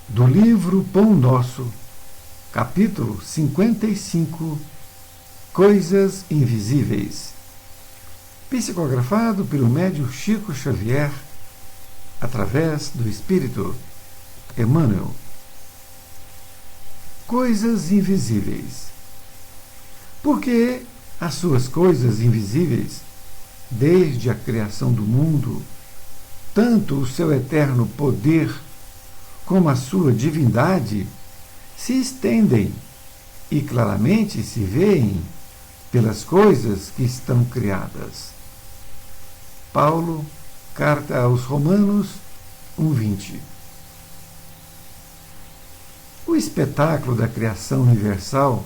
do livro Pão Nosso, capítulo 55, Coisas Invisíveis, psicografado pelo médium Chico Xavier, através do Espírito Emmanuel. Coisas invisíveis. Porque as suas coisas invisíveis, desde a criação do mundo, tanto o seu eterno poder como a sua divindade se estendem e claramente se veem pelas coisas que estão criadas. Paulo, Carta aos Romanos 1:20. O espetáculo da criação universal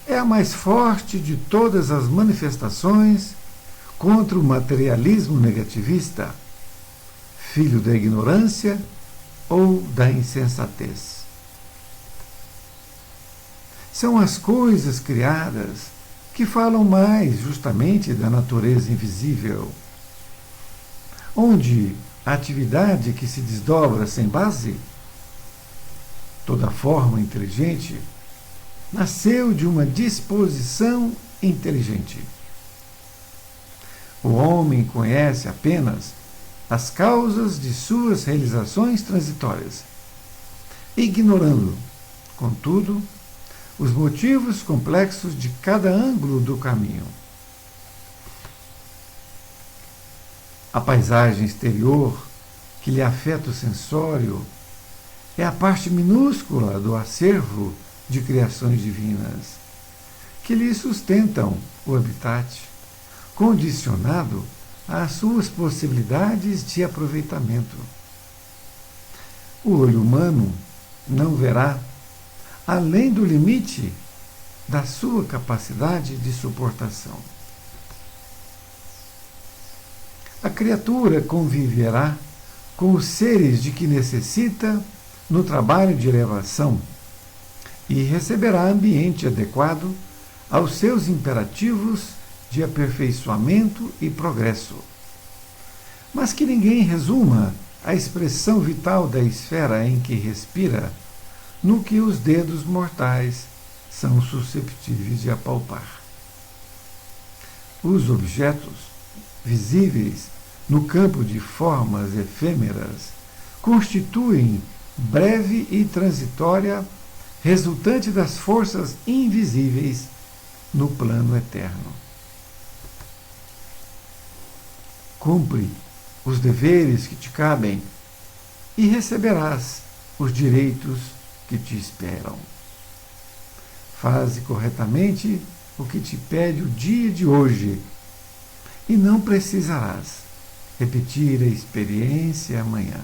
é a mais forte de todas as manifestações contra o materialismo negativista, filho da ignorância ou da insensatez. São as coisas criadas que falam mais justamente da natureza invisível, onde a atividade que se desdobra sem base, toda forma inteligente, nasceu de uma disposição inteligente. O homem conhece apenas as causas de suas realizações transitórias, ignorando, contudo, os motivos complexos de cada ângulo do caminho. A paisagem exterior que lhe afeta o sensório é a parte minúscula do acervo de criações divinas que lhe sustentam o habitat, condicionado às suas possibilidades de aproveitamento. O olho humano não verá além do limite da sua capacidade de suportação. A criatura conviverá com os seres de que necessita no trabalho de elevação e receberá ambiente adequado aos seus imperativos de aperfeiçoamento e progresso. Mas que ninguém resuma a expressão vital da esfera em que respira no que os dedos mortais são susceptíveis de apalpar. Os objetos visíveis no campo de formas efêmeras constituem breve e transitória resultante das forças invisíveis no plano eterno. Cumpre os deveres que te cabem e receberás os direitos que te esperam. Faze corretamente o que te pede o dia de hoje e não precisarás repetir a experiência amanhã.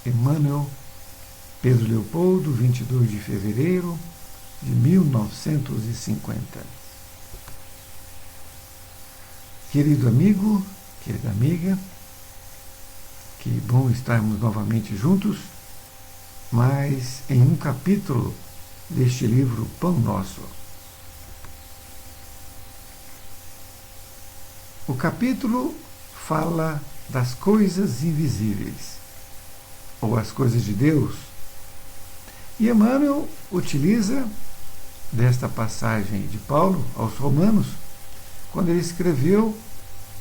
Emmanuel, Pedro Leopoldo, 22 de fevereiro de 1950. Querido amigo, querida amiga, que bom estarmos novamente juntos, mas em um capítulo deste livro Pão Nosso. O capítulo fala das coisas invisíveis, ou as coisas de Deus. E Emmanuel utiliza desta passagem de Paulo aos Romanos, quando ele escreveu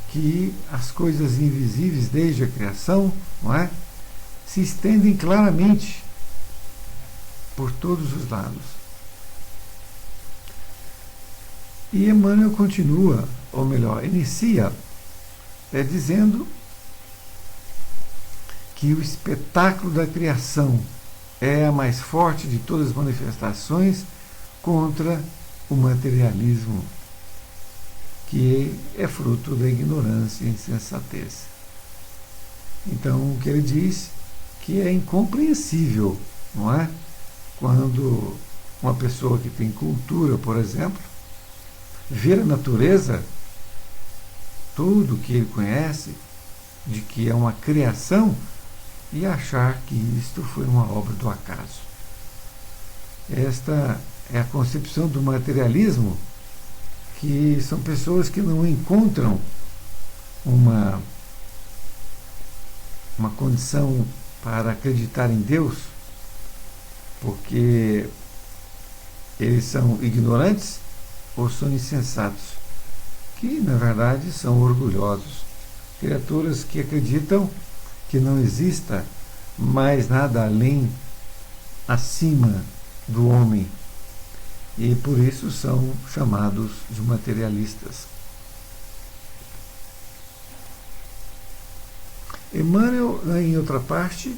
que as coisas invisíveis desde a criação, não é, se estendem claramente por todos os lados. E Emmanuel continua, ou melhor, inicia dizendo que o espetáculo da criação é a mais forte de todas as manifestações contra o materialismo, que é fruto da ignorância e insensatez. Então, o que ele diz que é incompreensível, não é? Quando uma pessoa que tem cultura, por exemplo, ver a natureza, tudo que ele conhece, de que é uma criação, e achar que isto foi uma obra do acaso. Esta é a concepção do materialismo, que são pessoas que não encontram uma condição para acreditar em Deus, porque eles são ignorantes ou são insensatos, que na verdade são orgulhosos, criaturas que acreditam que não exista mais nada além, acima do homem, e por isso são chamados de materialistas. Emmanuel, em outra parte,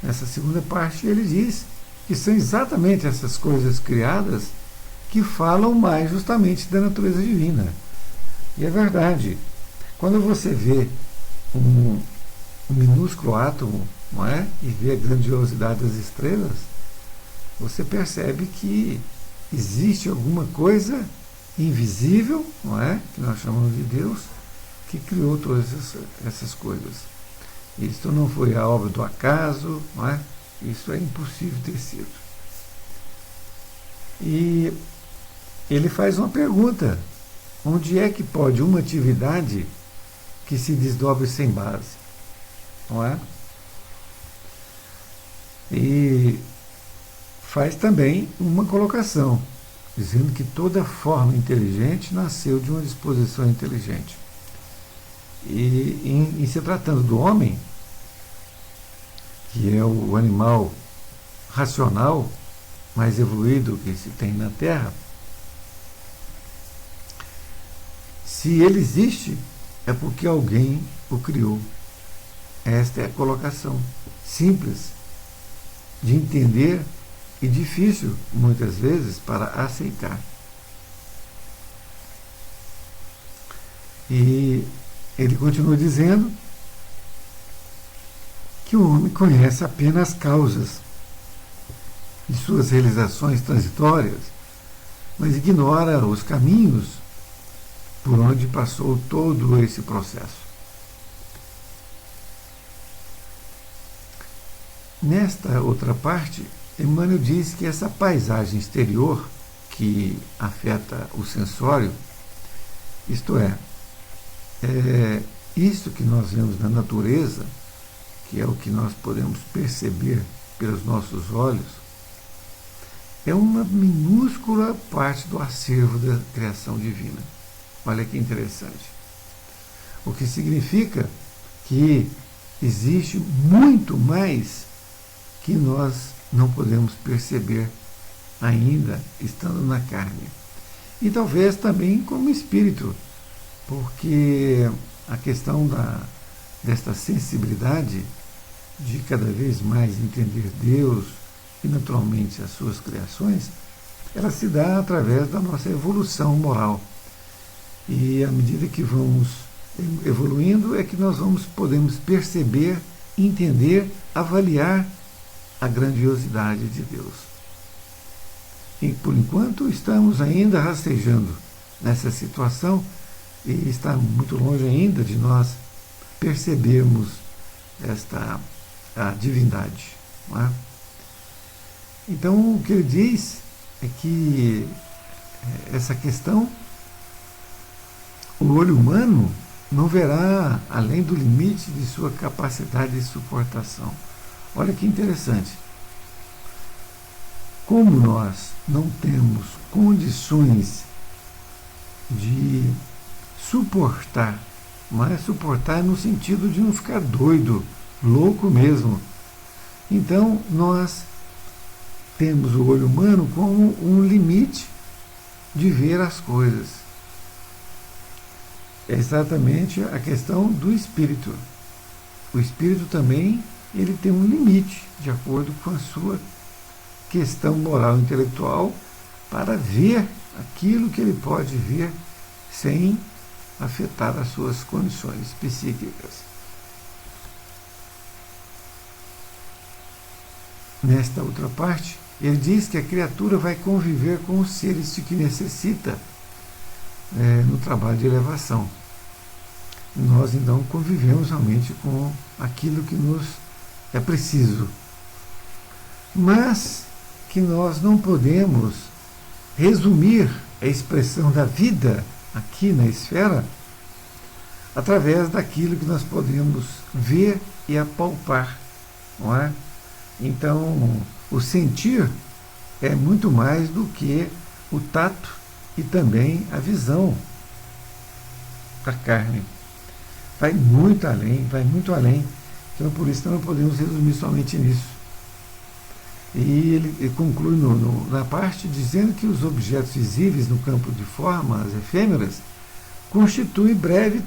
nessa segunda parte, ele diz que são exatamente essas coisas criadas que falam mais justamente da natureza divina. E é verdade. Quando você vê um minúsculo átomo, não é? E vê a grandiosidade das estrelas, você percebe que existe alguma coisa invisível, não é? Que nós chamamos de Deus, que criou todas essas coisas. Isto não foi a obra do acaso, não é? Isso é impossível ter sido. E ele faz uma pergunta: onde é que pode uma atividade que se desdobre sem base? Não é? E faz também uma colocação, dizendo que toda forma inteligente nasceu de uma disposição inteligente. E em se tratando do homem, que é o animal racional mais evoluído que se tem na Terra, se ele existe, é porque alguém o criou. Esta é a colocação simples de entender e difícil, muitas vezes, para aceitar. E ele continua dizendo que o homem conhece apenas causas de suas realizações transitórias, mas ignora os caminhos por onde passou todo esse processo. Nesta outra parte, Emmanuel diz que essa paisagem exterior que afeta o sensório, isto é isto que nós vemos na natureza, que é o que nós podemos perceber pelos nossos olhos, é uma minúscula parte do acervo da criação divina. Olha que interessante. O que significa que existe muito mais que nós não podemos perceber ainda estando na carne. E talvez também como espírito, porque a questão desta sensibilidade de cada vez mais entender Deus e naturalmente as suas criações, ela se dá através da nossa evolução moral. E à medida que vamos evoluindo é que nós podemos perceber, entender, avaliar a grandiosidade de Deus. E por enquanto estamos ainda rastejando nessa situação e está muito longe ainda de nós percebermos a divindade. Não é? Então o que ele diz é que essa questão, o olho humano não verá além do limite de sua capacidade de suportação. Olha que interessante. Como nós não temos condições de suportar, mas suportar no sentido de não ficar doido, louco mesmo. Então nós temos o olho humano como um limite de ver as coisas. É exatamente a questão do espírito. O espírito também ele tem um limite, de acordo com a sua questão moral e intelectual, para ver aquilo que ele pode ver sem afetar as suas condições psíquicas. Nesta outra parte, ele diz que a criatura vai conviver com os seres de que necessita no trabalho de elevação. Nós então convivemos realmente com aquilo que nos é preciso, mas que nós não podemos resumir a expressão da vida aqui na esfera através daquilo que nós podemos ver e apalpar não é? Então, o sentir é muito mais do que o tato e também a visão da carne. Vai muito além, vai muito além. Então, por isso, não podemos resumir somente nisso. E ele conclui na parte dizendo que os objetos visíveis no campo de formas efêmeras constituem breve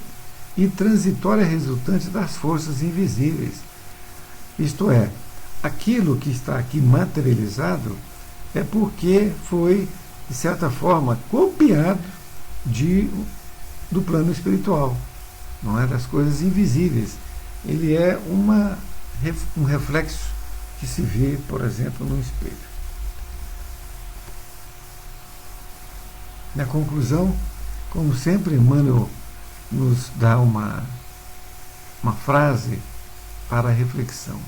e transitória resultante das forças invisíveis. Isto é, aquilo que está aqui materializado é porque foi, de certa forma, copiado do plano espiritual, não é, das coisas invisíveis. Ele é um reflexo que se vê, por exemplo, no espelho. Na conclusão, como sempre, Emmanuel nos dá uma frase para a reflexão.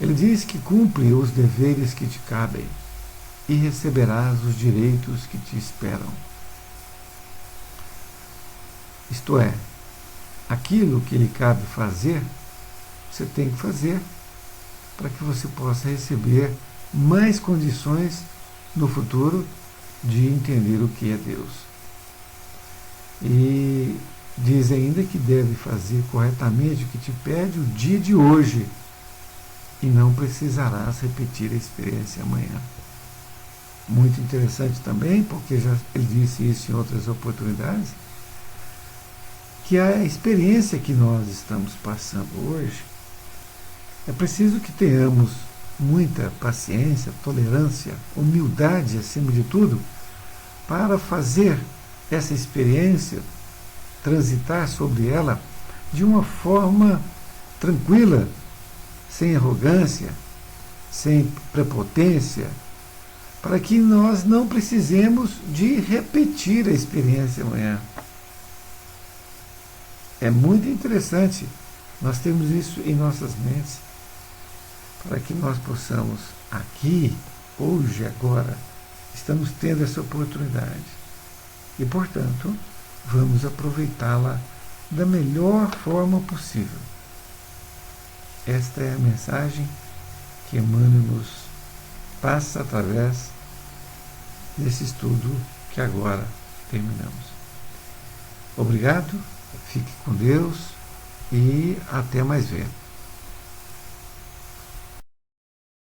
Ele diz que cumpre os deveres que te cabem e receberás os direitos que te esperam. Isto é, aquilo que lhe cabe fazer, você tem que fazer para que você possa receber mais condições no futuro de entender o que é Deus. E diz ainda que deve fazer corretamente o que te pede o dia de hoje e não precisarás repetir a experiência amanhã. Muito interessante também, porque ele disse isso em outras oportunidades, que a experiência que nós estamos passando hoje, é preciso que tenhamos muita paciência, tolerância, humildade acima de tudo, para fazer essa experiência, transitar sobre ela de uma forma tranquila, sem arrogância, sem prepotência, para que nós não precisemos de repetir a experiência amanhã. É muito interessante nós temos isso em nossas mentes, para que nós possamos aqui, hoje, agora, estamos tendo essa oportunidade. E, portanto, vamos aproveitá-la da melhor forma possível. Esta é a mensagem que Emmanuel nos passa através desse estudo que agora terminamos. Obrigado, fique com Deus e até mais ver.